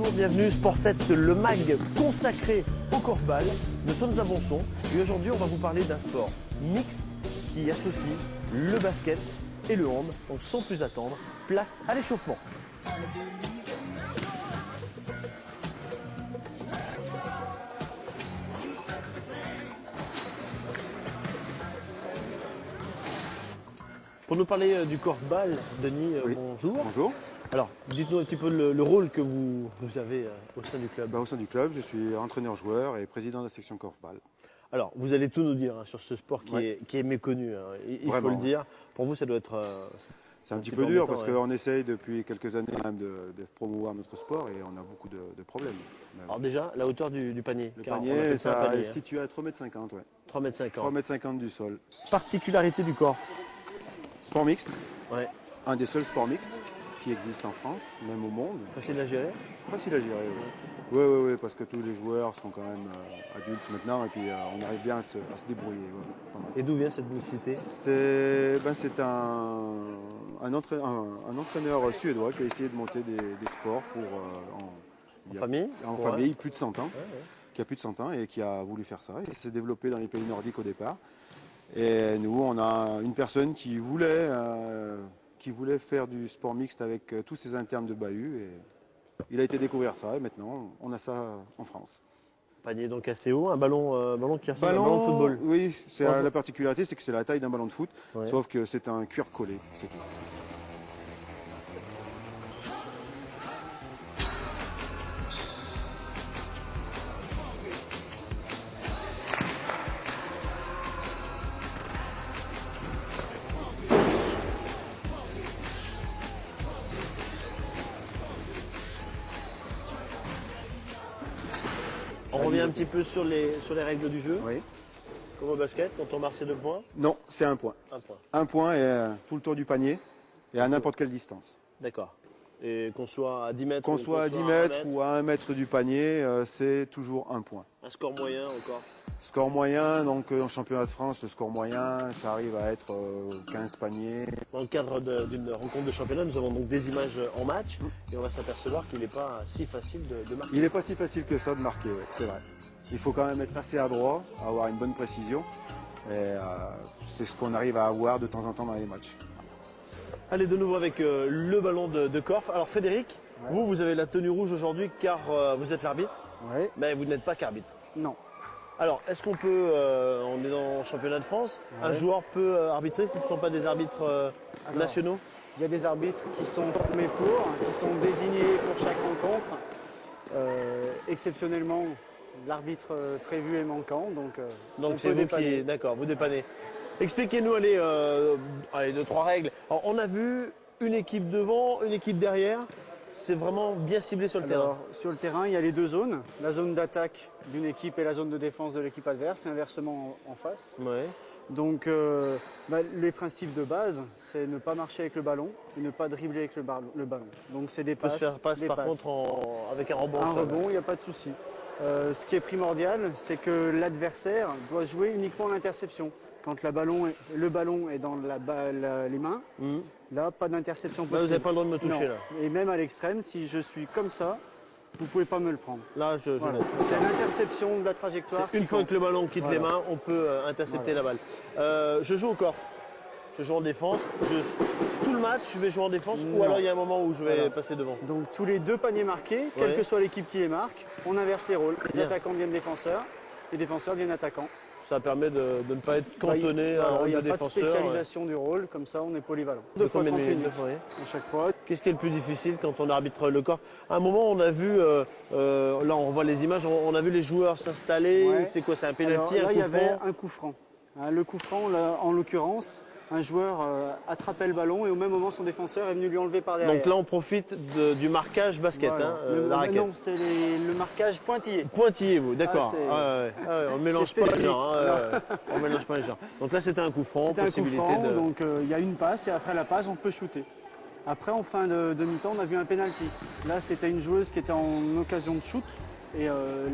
bonjour, bienvenue Sport 7, le mag consacré au korfball. Nous sommes à Bonson et aujourd'hui on va vous parler d'un sport mixte qui associe le basket et le hand. Donc sans plus attendre, place à l'échauffement. Pour nous parler du korfball, Denis, Oui. bonjour. Bonjour. Alors, dites-nous un petit peu le rôle que vous avez au sein du club. Au sein du club, je suis entraîneur-joueur et président de la section korfball. Alors, vous allez tout nous dire sur ce sport qui, Ouais. qui est méconnu, hein. Il faut Vraiment, le dire. Pour vous, ça doit être... C'est un petit peu peu dur embêtant, parce ouais. qu'on essaye depuis quelques années même de promouvoir notre sport et on a beaucoup de problèmes. Alors déjà, la hauteur du panier. Le car on panier, appelle ça un ça panier, est situé à 3,50 m. Ouais. 3,50 m. 3,50 m du sol. Particularité du korf. Sport mixte, Ouais. un des seuls sports mixtes qui existent en France, même au monde. Facile à gérer. Facile à gérer, oui, parce que tous les joueurs sont quand même adultes maintenant et puis on arrive bien à se débrouiller. Ouais, pas mal. Et d'où vient cette mixité? C'est un entraîneur suédois qui a essayé de monter des sports pour, En famille? en Ouais. famille, plus de 100 ans, Ouais, ouais. qui a plus de 100 ans et qui a voulu faire ça. Il s'est développé dans les pays nordiques au départ. Et nous, on a une personne qui voulait faire du sport mixte avec tous ces internes de bahut. Et il a été découvrir ça et maintenant, on a ça en France. Panier donc assez haut, un ballon qui ressemble à un ballon de football. Oui, Ouais. la particularité, c'est que c'est la taille d'un ballon de foot, Ouais. sauf que c'est un cuir collé, c'est tout. On revient un petit peu sur les règles du jeu. Oui. Comme au basket, quand on marque c'est 2 points, Non, c'est un point. 1 point. Un point et tout le tour du panier et à n'importe quelle distance. D'accord. Et qu'on soit à 10 mètres Qu'on ou soit à 10 1 mètres ou à 1 mètre du panier, c'est toujours un point. Un score moyen au korf. Score moyen, donc en championnat de France, le score moyen, ça arrive à être 15 paniers. Dans le cadre d'une rencontre de championnat, nous avons donc des images en match et on va s'apercevoir qu'il n'est pas si facile de marquer. Il n'est pas si facile que ça de marquer, ouais, c'est vrai. Il faut quand même être assez adroit, avoir une bonne précision. Et c'est ce qu'on arrive à avoir de temps en temps dans les matchs. Allez, de nouveau avec le ballon de korf. Alors Frédéric, vous avez la tenue rouge aujourd'hui car vous êtes l'arbitre, Oui. mais vous n'êtes pas qu'arbitre. Non. Alors, est-ce qu'on peut, on est dans le championnat de France, un joueur peut arbitrer si ce ne sont pas des arbitres nationaux? Il y a des arbitres qui sont formés qui sont désignés pour chaque rencontre. Exceptionnellement, l'arbitre prévu est manquant, donc Donc on c'est peut vous dépanner. qui, d'accord, vous dépannez. Expliquez-nous, allez, 2-3 règles. Alors, on a vu une équipe devant, une équipe derrière. C'est vraiment bien ciblé sur le Alors, sur le terrain, il y a les deux zones, la zone d'attaque d'une équipe et la zone de défense de l'équipe adverse, et inversement en face. terrain. Ouais. Donc, les principes de base, c'est ne pas marcher avec le ballon et ne pas dribbler avec le ballon. Donc, c'est des On peut passes. se faire passe des par passes. contre avec un rebond. au Un sol. rebond, il n'y a pas de souci. Ce qui est primordial, c'est que l'adversaire doit jouer uniquement l'interception. Quand le ballon est dans les mains, là, pas d'interception Là, possible. vous n'avez pas le droit de me toucher. Non. Et même à l'extrême, si je suis comme ça, vous ne pouvez pas me le prendre. Là, je Voilà. laisse. C'est l'interception de la trajectoire. Une qui fois compte. que le ballon quitte Voilà. les mains, on peut intercepter la balle. Je joue au korf. Je joue en défense. Tout le match, je vais jouer en défense ou Non. alors il y a un moment où je vais Voilà. passer devant. Donc tous les deux paniers marqués, quelle Ouais. que soit l'équipe qui les marque, on inverse les rôles. Les Bien. attaquants deviennent défenseurs, les défenseurs deviennent attaquants. Ça permet de ne pas être cantonné à un Voilà, rôle il n'y a de pas de défenseur. spécialisation du rôle, comme ça on est polyvalent. De 2 fois combien 30 de minutes, minutes ouais. à chaque fois. Qu'est-ce qui est le plus difficile quand on arbitre le korf? À un moment, on a vu, là on voit les images, on a vu les joueurs s'installer. Ouais. C'est quoi? C'est un Alors, pénalty, un là, coup il y avait franc? un coup franc. Hein, le coup franc, là, en l'occurrence, un joueur attrapait le ballon et au même moment son défenseur est venu lui enlever par derrière. Donc là, on profite du marquage basket, Voilà. hein, la raquette. Non, c'est le marquage pointillé. Pointillé, vous, d'accord. Ah, c'est- On ne mélange c'est pas les spécifique. genres. On mélange pas les genres. Donc là, c'était un coup franc, C'était un coup possibilité franc, de. donc il y a une passe et après la passe, on peut shooter. Après, en fin de mi-temps, on a vu un penalty. Là, c'était une joueuse qui était en occasion de shoot et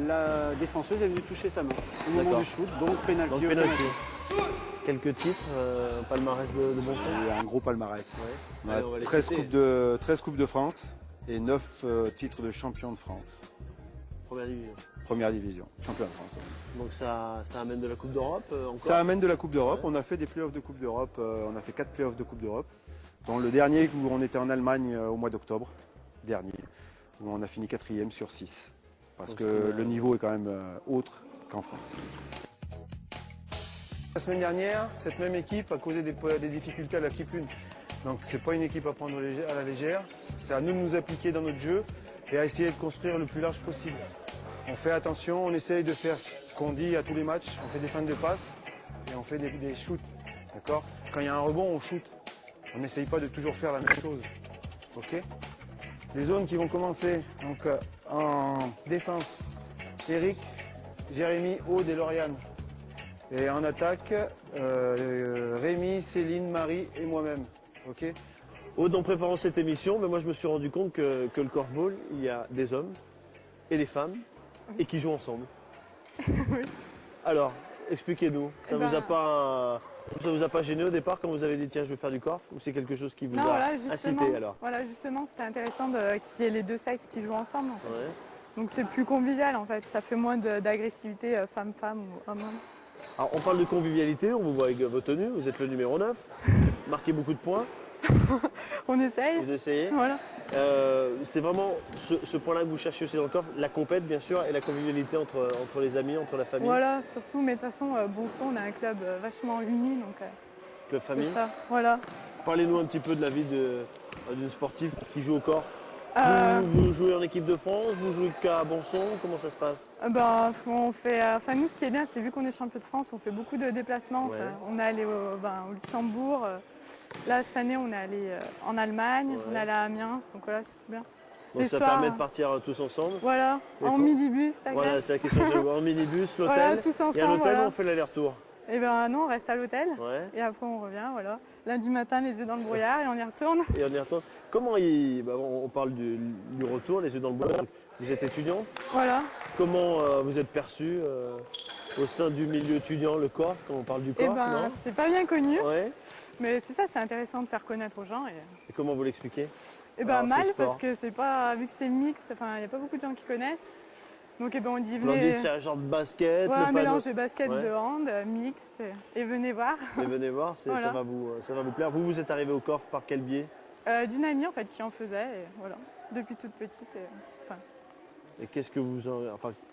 la défenseuse est venue toucher sa main au moment D'accord. du shoot, donc penalty. Donc penalty. Quelques titres, palmarès de Bonson. Il y a un gros palmarès. Ouais. On a Allez, on va les 13 citer. coupes de France, et 9 titres de champion de France. Première division. Première division, champion de France. Ouais. Donc ça amène de la Coupe d'Europe encore. Ça amène de la Coupe d'Europe. On a fait des playoffs de Coupe d'Europe. On a fait 4 playoffs de Coupe d'Europe. Dont le dernier où on était en Allemagne au mois d'octobre dernier, où on a fini 4e sur 6. Parce Donc, que le niveau est quand même autre qu'en France. La semaine dernière, cette même équipe a causé des difficultés à la Clip 1. Donc c'est pas une équipe à prendre à la légère. C'est à nous de nous appliquer dans notre jeu et à essayer de construire le plus large possible. On fait attention, on essaye de faire ce qu'on dit à tous les matchs. On fait des feintes de passe et on fait des shoots. D'accord ? Quand il y a un rebond, on shoot. On n'essaye pas de toujours faire la même chose. Ok ? Les zones qui vont commencer donc, en défense, Eric, Jérémy, Aude et Lauriane. Et en attaque, Rémi, Céline, Marie et moi-même. Ok ? Aude, en préparant cette émission, mais moi je me suis rendu compte que le korfball, il y a des hommes et des femmes et qui jouent ensemble. Oui. Alors, expliquez-nous. Ça Eh ben- vous a pas gêné au départ quand vous avez dit tiens je veux faire du korf ou c'est quelque chose qui vous Non, a voilà, justement, incité alors? voilà, justement, c'était intéressant qu'il y ait les deux sexes qui jouent ensemble. En fait. Ouais. Donc c'est plus convivial en fait, ça fait moins d'agressivité femme-femme ou homme-homme. Alors on parle de convivialité, on vous voit avec vos tenues, vous êtes le numéro 9, marquez beaucoup de points, On essaye, vous essayez. voilà. C'est vraiment ce point-là que vous cherchez aussi dans le korf, la compète bien sûr et la convivialité entre les amis, entre la famille, Voilà, surtout, mais de toute façon, Bonson, on a un club vachement uni, donc le c'est famille. ça, voilà. Parlez-nous un petit peu de la vie d'une sportive qui joue au korf. Euh, Vous jouez en équipe de France, vous jouez qu'à Bonson, comment ça se passe? On fait, nous, ce qui est bien, c'est vu qu'on est champion de France, on fait beaucoup de déplacements. Ouais. On est allé au Luxembourg. Là, cette année, on est allé en Allemagne, Ouais. on est allé à Amiens. Donc voilà, c'est bien. Donc Les ça soirs, permet de partir tous ensemble. Voilà, Les en fois- minibus, t'as Voilà, clair. c'est la question. En minibus, l'hôtel. Voilà, tous ensemble. Et à l'hôtel, voilà. on fait l'aller-retour. Et ben non, on reste à l'hôtel. Ouais. Et après, on revient, voilà. Lundi matin, les yeux dans le brouillard et on y retourne. Et on y retourne. Comment on parle du retour, les yeux dans le bois. Vous êtes étudiante. Voilà. Comment vous êtes perçue au sein du milieu étudiant, le korf, quand on parle du Et korf, ben, c'est pas bien connu. non? Ouais. Mais c'est ça, c'est intéressant de faire connaître aux gens. Et comment vous l'expliquez? Et ben Alors, ce mal sport. parce que c'est pas, vu que c'est mixte, enfin il n'y a pas beaucoup de gens qui connaissent. Donc eh ben, on dit Vous leur dites venez, c'est un genre de basket, voilà, un le panneau. mélange de basket, Ouais. de hand, mixte, et venez voir. Mais venez voir, Voilà. ça va vous plaire. Vous êtes arrivé au korf par quel biais? D'une amie en fait qui en faisait, et voilà, depuis toute petite. Et qu'est-ce que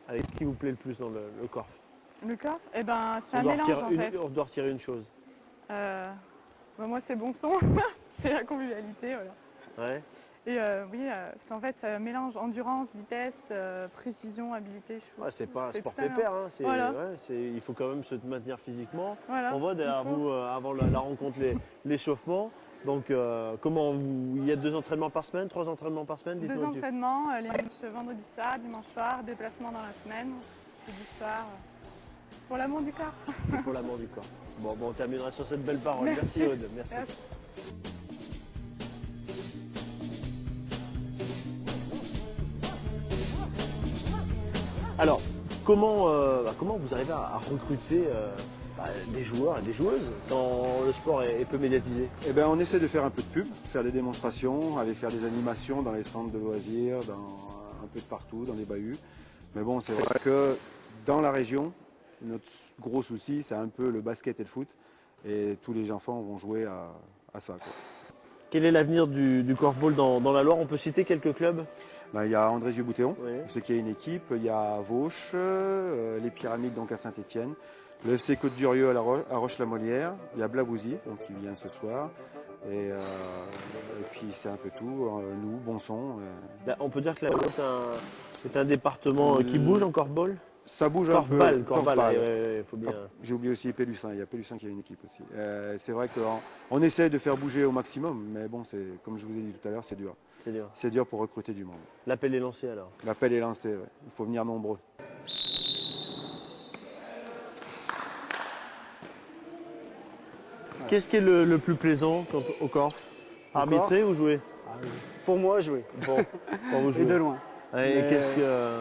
avec qui vous plaît le plus dans le korf? Le corps, eh ben c'est On un doit mélange retirer en fait. on doit retirer une chose. Moi c'est bon son, c'est la convivialité, voilà. Ouais. Et c'est en fait ça mélange endurance, vitesse, précision, habileté. Ouais, c'est pas un sport tout un pépère, hein. Voilà. Il faut quand même se maintenir physiquement. Voilà, On voit derrière il faut. vous, avant la rencontre, l'échauffement. Donc, il y a 2 entraînements par semaine, 3 entraînements par semaine? 2 Dites-nous un petit peu. entraînements, les matchs vendredi soir, dimanche soir, déplacement dans la semaine, jeudi soir. C'est pour l'amour du corps. C'est pour l'amour du corps. Bon, on terminera sur cette belle parole. Merci. Merci Aude. Merci. Merci. Alors, comment vous arrivez à recruter des joueurs et des joueuses quand le sport est peu médiatisé? Eh ben, on essaie de faire un peu de pub, faire des démonstrations, aller faire des animations dans les centres de loisirs, un peu de partout, dans les bahuts. Mais bon, c'est vrai que dans la région, notre gros souci, c'est un peu le basket et le foot. Et tous les enfants vont jouer à ça, quoi. Quel est l'avenir du korfball dans la Loire? On peut citer quelques clubs? Ben, il y a Andrézieux-Boutéon, Oui. je sais qu'il y a une équipe. Il y a Vauche, les Pyramides donc à Saint-Étienne, le FC Côte-Durieux à Roche-la-Molière. Il y a Blavousy donc, qui vient ce soir. Et puis c'est un peu tout. Nous, Bonson. Là, on peut dire que la Loire est un département qui bouge en korfball? Ça bouge un peu. Korfball, Korfball. ouais, faut bien. Ah, j'ai oublié aussi Pélussin, il y a Pélussin qui a une équipe aussi. C'est vrai qu'on essaie de faire bouger au maximum, mais bon, comme je vous ai dit tout à l'heure, c'est dur. C'est dur. C'est dur pour recruter du monde. L'appel est lancé alors. L'appel est lancé, ouais. Il faut venir nombreux. Qu'est-ce qui est le plus plaisant au korf? Arbitrer ou jouer? Pour moi, jouer. Bon, quand vous Et jouez. de loin. Et Mais- qu'est-ce que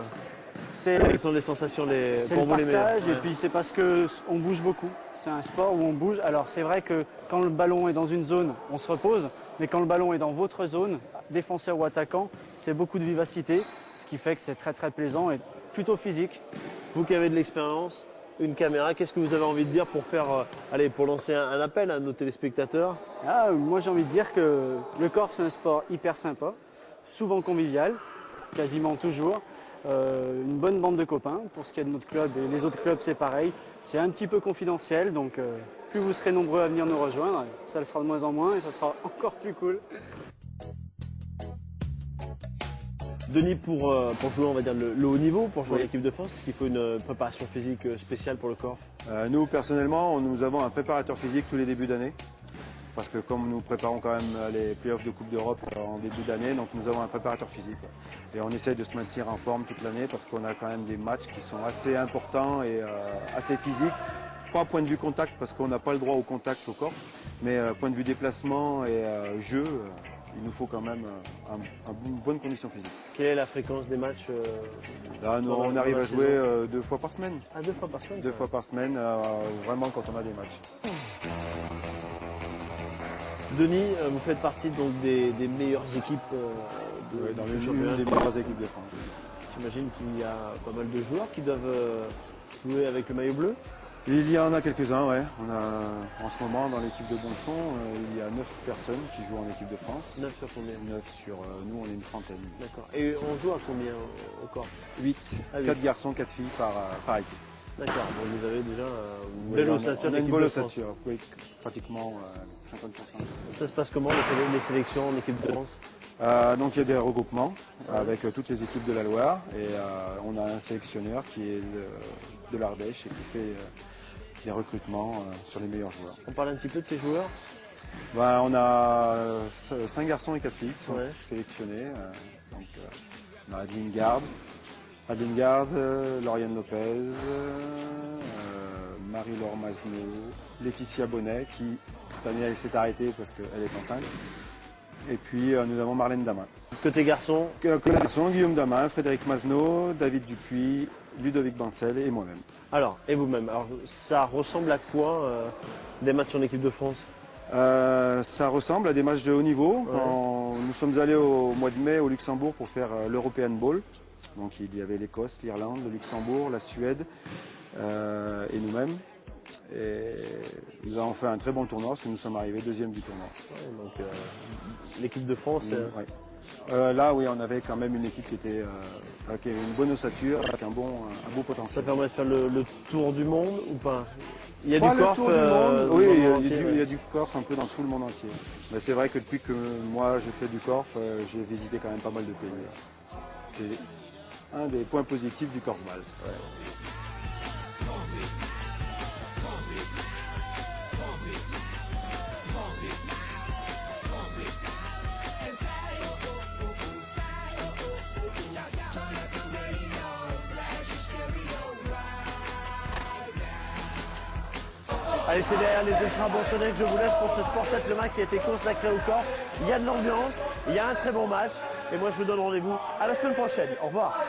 Quelles sont les sensations C'est pour le vous les meilleures? partage et puis c'est parce qu'on bouge beaucoup. C'est un sport où on bouge. Alors c'est vrai que quand le ballon est dans une zone, on se repose, mais quand le ballon est dans votre zone, défenseur ou attaquant, c'est beaucoup de vivacité, ce qui fait que c'est très très plaisant et plutôt physique. Vous qui avez de l'expérience, une caméra, qu'est-ce que vous avez envie de dire pour faire, pour lancer un appel à nos téléspectateurs? Moi j'ai envie de dire que le corf c'est un sport hyper sympa, souvent convivial, quasiment toujours. Une bonne bande de copains pour ce qui est de notre club et les autres clubs c'est pareil. C'est un petit peu confidentiel donc plus vous serez nombreux à venir nous rejoindre, ça le sera de moins en moins et ça sera encore plus cool. Denis, pour jouer on va dire le haut niveau, pour jouer à l'équipe de France, est-ce qu'il faut une préparation physique spéciale pour le corf? Nous, personnellement, nous avons un préparateur physique tous les débuts d'année. Parce que comme nous préparons quand même les playoffs de Coupe d'Europe en début d'année, donc nous avons un préparateur physique. Et on essaie de se maintenir en forme toute l'année parce qu'on a quand même des matchs qui sont assez importants et assez physiques. Pas point de vue contact parce qu'on n'a pas le droit au contact au corps, mais point de vue déplacement et jeu, il nous faut quand même une bonne condition physique. Quelle est la fréquence des matchs Là, on arrive à jouer 2 fois par semaine. 2 fois par semaine? 2 fois par semaine, vraiment quand on a des matchs. Denis, vous faites partie donc des meilleures équipes Dans du l'une championnat. des meilleures équipes de France. J'imagine qu'il y a pas mal de joueurs qui doivent jouer avec le maillot bleu. Il y en a quelques-uns, ouais. On a, en ce moment, dans l'équipe de Bonson, il y a 9 personnes qui jouent en équipe de France. 9 sur combien? 9 sur nous, on est une trentaine. D'accord. Et on joue à combien au corps? 8. Ah, 4 garçons, 4 filles par équipe. D'accord. Bon, vous avez déjà une Oui, belle on a- ossature on a une d'équipe bonne de France. ossature, oui, pratiquement 50%. Ça se passe comment les sélections en équipe de France? Donc il y a des regroupements avec toutes les équipes de la Loire et on a un sélectionneur qui est de l'Ardèche et qui fait des recrutements sur les meilleurs joueurs. On parle un petit peu de ces joueurs. On a 5 garçons et 4 filles qui sont Ouais. sélectionnés. On a Adeline Garde, Lauriane Lopez, Marie-Laure Masneau, Laetitia Bonnet qui cette année elle s'est arrêtée parce qu'elle est enceinte. Et puis nous avons Marlène Damin. Côté garçon, Que les garçons, Guillaume Damin, Frédéric Masneau, David Dupuis, Ludovic Bancel et moi-même. alors, et vous-même, alors ça ressemble à quoi des matchs en équipe de France? Ça ressemble à des matchs de haut niveau. Ouais. Nous sommes allés au mois de mai au Luxembourg pour faire l'European Bowl. Donc il y avait l'Écosse, l'Irlande, le Luxembourg, la Suède et nous-mêmes. Et nous avons fait un très bon tournoi parce que nous sommes arrivés 2e du tournoi. Ouais, donc l'équipe de France, Ouais. Là, oui, on avait quand même une équipe qui avait une bonne ossature, avec un beau ça potentiel. permet de faire le tour du monde ou pas? Il y a Pas du le corps tour du monde. Oui, dans le il y a monde entier, il y a du corf un peu dans tout le monde entier. Mais c'est vrai que depuis que moi je fais du corf, j'ai visité quand même pas mal de pays. C'est un des points positifs du korfball. Allez, c'est derrière les ultras bonsonnais que je vous laisse pour ce Sport 7 Le Mac qui a été consacré au corps. Il y a de l'ambiance, il y a un très bon match. Et moi, je vous donne rendez-vous à la semaine prochaine. Au revoir.